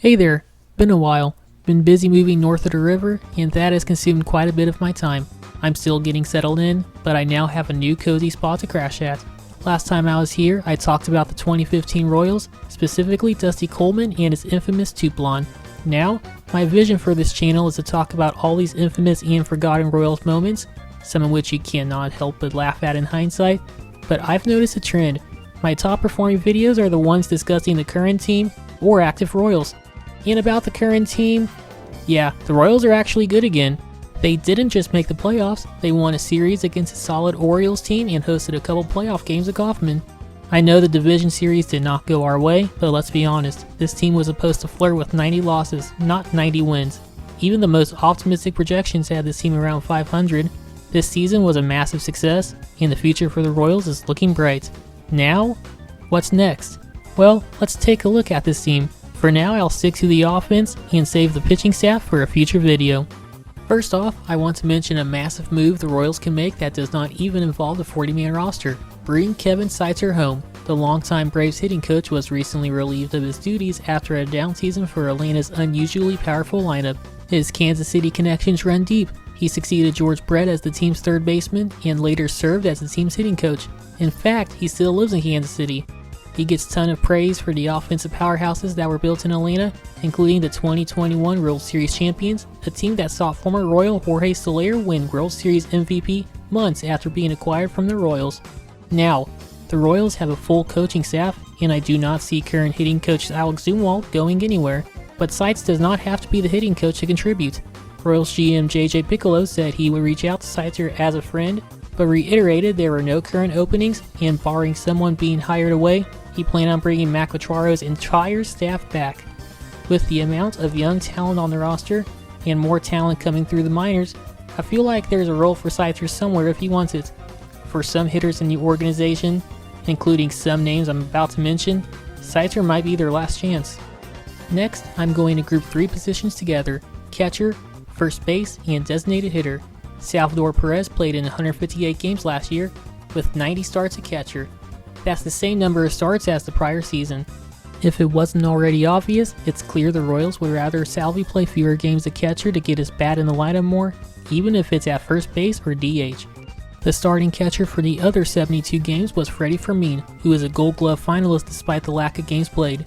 Hey there, been a while. Been busy moving north of the river, and that has consumed quite a bit of my time. I'm still getting settled in, but I now have a new cozy spot to crash at. Last time I was here, I talked about the 2015 Royals, specifically Dusty Coleman and his infamous Toot Blonde. Now, my vision for this channel is to talk about all these infamous and forgotten Royals moments, some of which you cannot help but laugh at in hindsight, but I've noticed a trend. My top performing videos are the ones discussing the current team or active Royals. And about the current team, yeah, the Royals are actually good again. They didn't just make the playoffs, they won a series against a solid Orioles team and hosted a couple playoff games at Kauffman. I know the division series did not go our way, but let's be honest, this team was supposed to flirt with 90 losses, not 90 wins. Even the most optimistic projections had this team around 500. This season was a massive success, and the future for the Royals is looking bright. Now, what's next? Well, let's take a look at this team. For now, I'll stick to the offense and save the pitching staff for a future video. First off, I want to mention a massive move the Royals can make that does not even involve the 40-man roster. Bring Kevin Seitzer home. The longtime Braves hitting coach was recently relieved of his duties after a down season for Atlanta's unusually powerful lineup. His Kansas City connections run deep. He succeeded George Brett as the team's third baseman and later served as the team's hitting coach. In fact, he still lives in Kansas City. He gets a ton of praise for the offensive powerhouses that were built in Atlanta, including the 2021 World Series champions, a team that saw former Royal Jorge Soler win World Series MVP months after being acquired from the Royals. Now, the Royals have a full coaching staff, and I do not see current hitting coach Alex Zumwalt going anywhere, but Seitz does not have to be the hitting coach to contribute. Royals GM JJ Piccolo said he would reach out to Seitzer as a friend, but reiterated there were no current openings, and barring someone being hired away, he planned on bringing Mac Vatraro's entire staff back. With the amount of young talent on the roster, and more talent coming through the minors, I feel like there's a role for Seitzer somewhere if he wants it. For some hitters in the organization, including some names I'm about to mention, Seitzer might be their last chance. Next, I'm going to group three positions together: catcher, first base, and designated hitter. Salvador Perez played in 158 games last year, with 90 starts at catcher. That's the same number of starts as the prior season. If it wasn't already obvious, it's clear the Royals would rather Salvi play fewer games at catcher to get his bat in the lineup more, even if it's at first base or DH. The starting catcher for the other 72 games was Freddie Fermin, who is a Gold Glove finalist despite the lack of games played.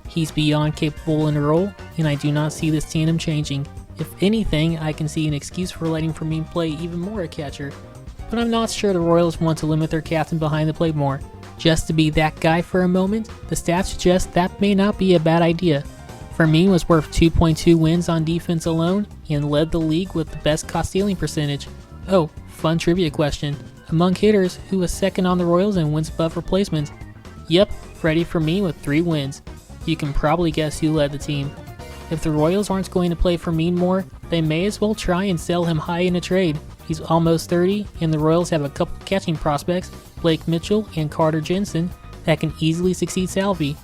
He's beyond capable in the role, and I do not see this tandem changing. If anything, I can see an excuse for letting Fermin play even more at catcher, but I'm not sure the Royals want to limit their captain behind the plate more. Just to be that guy for a moment, the stats suggest that may not be a bad idea. Fermin was worth 2.2 wins on defense alone and led the league with the best caught stealing percentage. Oh, fun trivia question. Among hitters, who was second on the Royals in wins above replacement? Yep, Freddie Fermin with 3 wins. You can probably guess who led the team. If the Royals aren't going to play Fermin more, they may as well try and sell him high in a trade. He's almost 30, and the Royals have a couple catching prospects, Blake Mitchell and Carter Jensen, that can easily succeed Salvi.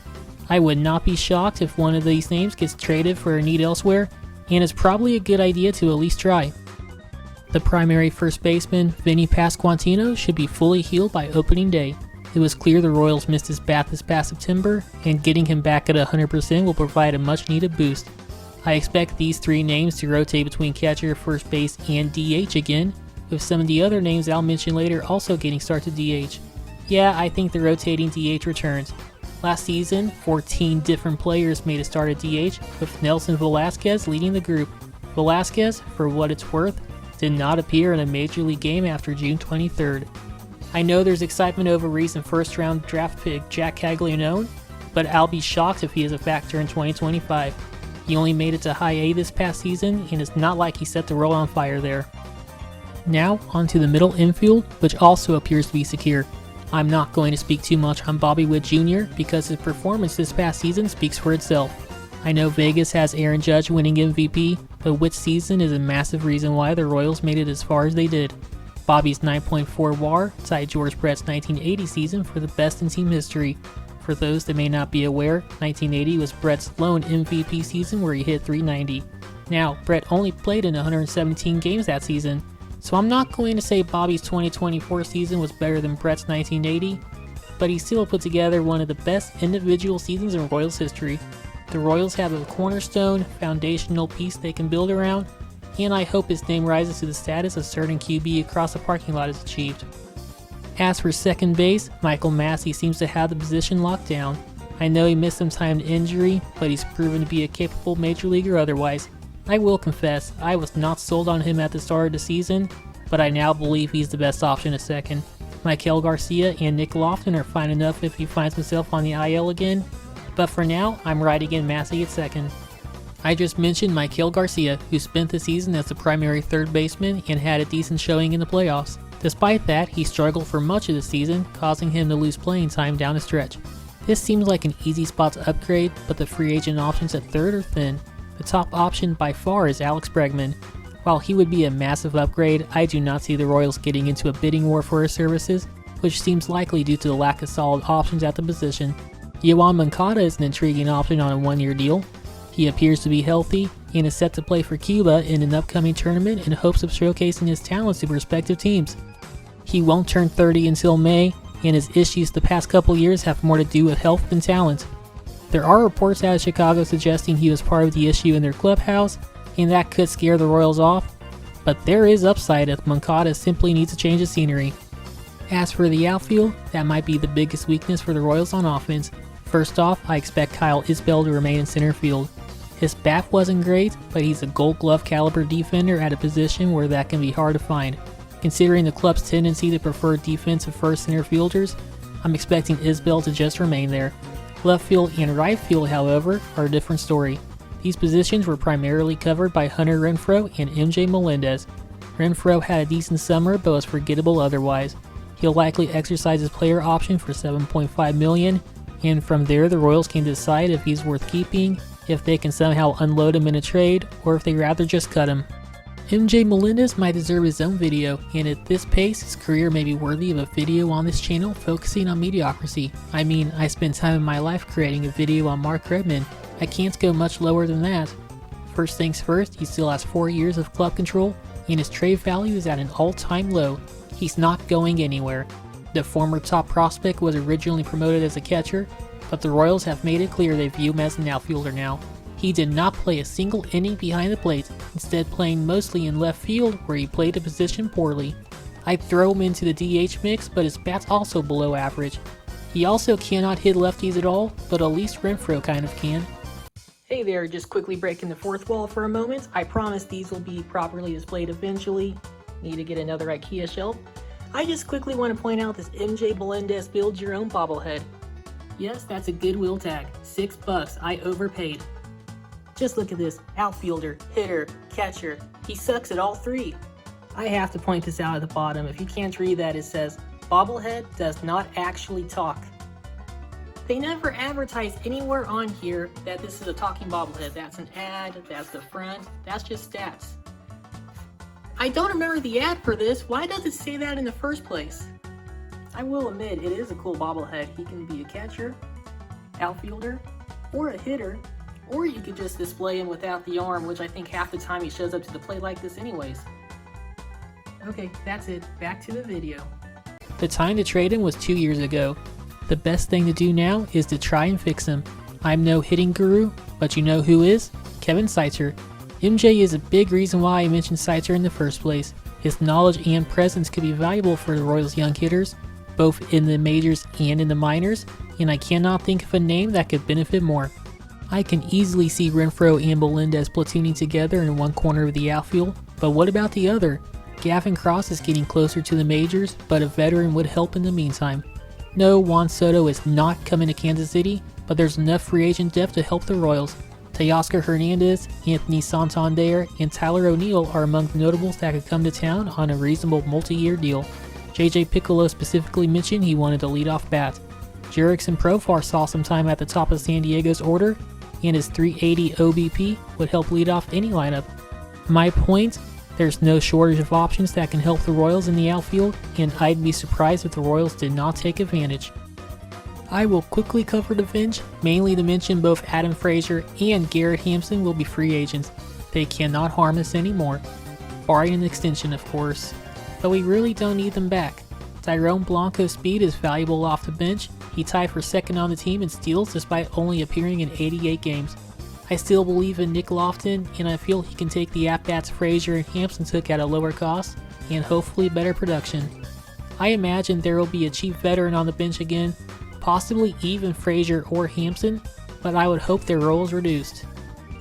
I would not be shocked if one of these names gets traded for a need elsewhere, and it's probably a good idea to at least try. The primary first baseman, Vinny Pasquantino, should be fully healed by opening day. It was clear the Royals missed his bat this past September, and getting him back at 100% will provide a much-needed boost. I expect these 3 names to rotate between catcher, first base, and DH again, with some of the other names I'll mention later also getting starts at DH. Yeah, I think the rotating DH returns. Last season, 14 different players made a start at DH, with Nelson Velasquez leading the group. Velasquez, for what it's worth, did not appear in a Major League game after June 23rd. I know there's excitement over recent first-round draft pick Jack Caglianone, but I'll be shocked if he is a factor in 2025. He only made it to high A this past season, and it's not like he set the world on fire there. Now, onto the middle infield, which also appears to be secure. I'm not going to speak too much on Bobby Witt Jr. because his performance this past season speaks for itself. I know Vegas has Aaron Judge winning MVP, but Witt's season is a massive reason why the Royals made it as far as they did. Bobby's 9.4 WAR tied George Brett's 1980 season for the best in team history. For those that may not be aware, 1980 was Brett's lone MVP season where he hit .390. Now, Brett only played in 117 games that season, so I'm not going to say Bobby's 2024 season was better than Brett's 1980, but he still put together one of the best individual seasons in Royals history. The Royals have a cornerstone, foundational piece they can build around, and I hope his name rises to the status a certain QB across the parking lot has achieved. As for second base, Michael Massey seems to have the position locked down. I know he missed some time to injury, but he's proven to be a capable major leaguer otherwise. I will confess, I was not sold on him at the start of the season, but I now believe he's the best option at second. Maikel Garcia and Nick Lofton are fine enough if he finds himself on the IL again, but for now, I'm riding in Massey at second. I just mentioned Maikel Garcia, who spent the season as the primary third baseman and had a decent showing in the playoffs. Despite that, he struggled for much of the season, causing him to lose playing time down the stretch. This seems like an easy spot to upgrade, but the free agent options at third are thin. The top option by far is Alex Bregman. While he would be a massive upgrade, I do not see the Royals getting into a bidding war for his services, which seems likely due to the lack of solid options at the position. Yoan Moncada is an intriguing option on a one-year deal. He appears to be healthy and is set to play for Cuba in an upcoming tournament in hopes of showcasing his talents to prospective teams. He won't turn 30 until May, and his issues the past couple years have more to do with health than talent. There are reports out of Chicago suggesting he was part of the issue in their clubhouse, and that could scare the Royals off, but there is upside if Moncada simply needs to change the scenery. As for the outfield, that might be the biggest weakness for the Royals on offense. First off, I expect Kyle Isbell to remain in center field. His bat wasn't great, but he's a Gold Glove caliber defender at a position where that can be hard to find. Considering the club's tendency to prefer defensive first center fielders, I'm expecting Isbell to just remain there. Left field and right field, however, are a different story. These positions were primarily covered by Hunter Renfroe and MJ Melendez. Renfroe had a decent summer but was forgettable otherwise. He'll likely exercise his player option for $7.5 million, and from there the Royals can decide if he's worth keeping, if they can somehow unload him in a trade, or if they'd rather just cut him. MJ Melendez might deserve his own video, and at this pace, his career may be worthy of a video on this channel focusing on mediocrity. I mean, I spent time in my life creating a video on Mark Redman. I can't go much lower than that. First things first, he still has 4 years of club control, and his trade value is at an all-time low. He's not going anywhere. The former top prospect was originally promoted as a catcher, but the Royals have made it clear they view him as an outfielder now. He did not play a single inning behind the plate, instead playing mostly in left field where he played the position poorly. I'd throw him into the DH mix, but his bat's also below average. He also cannot hit lefties at all, but at least Renfroe kind of can. Hey there, just quickly breaking the fourth wall for a moment. I promise these will be properly displayed eventually. Need to get another IKEA shelf. I just quickly want to point out this MJ Melendez build your own bobblehead. Yes, that's a Goodwill tag. $6, I overpaid. Just look at this, outfielder, hitter, catcher. He sucks at all three. I have to point this out at the bottom. If you can't read that, it says, bobblehead does not actually talk. They never advertise anywhere on here that this is a talking bobblehead. That's an ad, that's the front, that's just stats. I don't remember the ad for this. Why does it say that in the first place? I will admit, it is a cool bobblehead. He can be a catcher, outfielder, or a hitter. Or you could just display him without the arm, which I think half the time he shows up to the plate like this anyways. Okay, that's it. Back to the video. The time to trade him was 2 years ago. The best thing to do now is to try and fix him. I'm no hitting guru, but you know who is? Kevin Seitzer. MJ is a big reason why I mentioned Seitzer in the first place. His knowledge and presence could be valuable for the Royals' young hitters, both in the majors and in the minors, and I cannot think of a name that could benefit more. I can easily see Renfroe and Melendez platooning together in one corner of the outfield, but what about the other? Gavin Cross is getting closer to the majors, but a veteran would help in the meantime. No, Juan Soto is not coming to Kansas City, but there's enough free agent depth to help the Royals. Teoscar Hernandez, Anthony Santander, and Tyler O'Neill are among the notables that could come to town on a reasonable multi-year deal. JJ Piccolo specifically mentioned he wanted a leadoff bat. Jurickson Profar saw some time at the top of San Diego's order, and his 380 OBP would help lead off any lineup. My point, there's no shortage of options that can help the Royals in the outfield, and I'd be surprised if the Royals did not take advantage. I will quickly cover the bench, mainly to mention both Adam Frazier and Garrett Hampson will be free agents. They cannot harm us anymore, barring an extension of course, but we really don't need them back. Tyrone Blanco's speed is valuable off the bench, He tied for second on the team in steals despite only appearing in 88 games. I still believe in Nick Lofton, and I feel he can take the at-bats Frazier and Hampson took at a lower cost, and hopefully better production. I imagine there will be a cheap veteran on the bench again, possibly even Frazier or Hampson, but I would hope their role is reduced.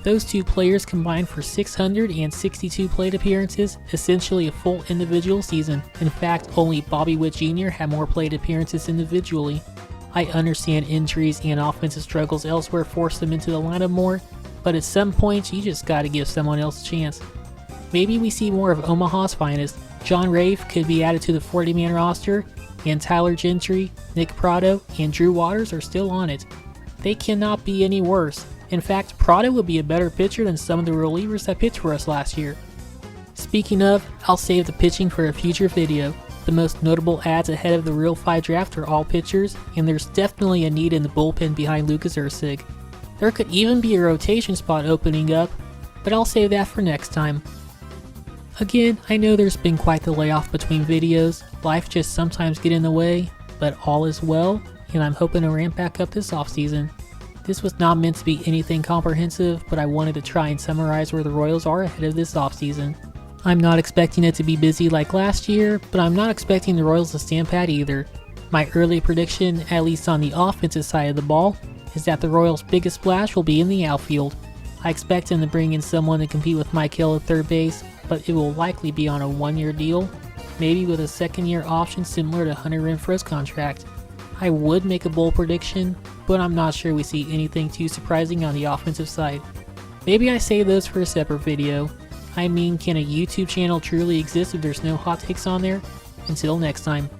Those two players combined for 662 plate appearances, essentially a full individual season. In fact, only Bobby Witt Jr. had more plate appearances individually. I understand injuries and offensive struggles elsewhere force them into the lineup more, but at some point you just gotta give someone else a chance. Maybe we see more of Omaha's finest. John Rave could be added to the 40-man roster, and Tyler Gentry, Nick Prado, and Drew Waters are still on it. They cannot be any worse. In fact, Prado would be a better pitcher than some of the relievers that pitched for us last year. Speaking of, I'll save the pitching for a future video. The most notable adds ahead of the Real 5 draft are all pitchers, and there's definitely a need in the bullpen behind Lucas Erceg. There could even be a rotation spot opening up, but I'll save that for next time. Again, I know there's been quite the layoff between videos, life just sometimes get in the way, but all is well, and I'm hoping to ramp back up this offseason. This was not meant to be anything comprehensive, but I wanted to try and summarize where the Royals are ahead of this offseason. I'm not expecting it to be busy like last year, but I'm not expecting the Royals to stand pat either. My early prediction, at least on the offensive side of the ball, is that the Royals' biggest splash will be in the outfield. I expect them to bring in someone to compete with Mike Hill at third base, but it will likely be on a one-year deal, maybe with a second-year option similar to Hunter Renfroe's contract. I would make a bold prediction, but I'm not sure we see anything too surprising on the offensive side. Maybe I save those for a separate video. I mean, can a YouTube channel truly exist if there's no hot takes on there? Until next time.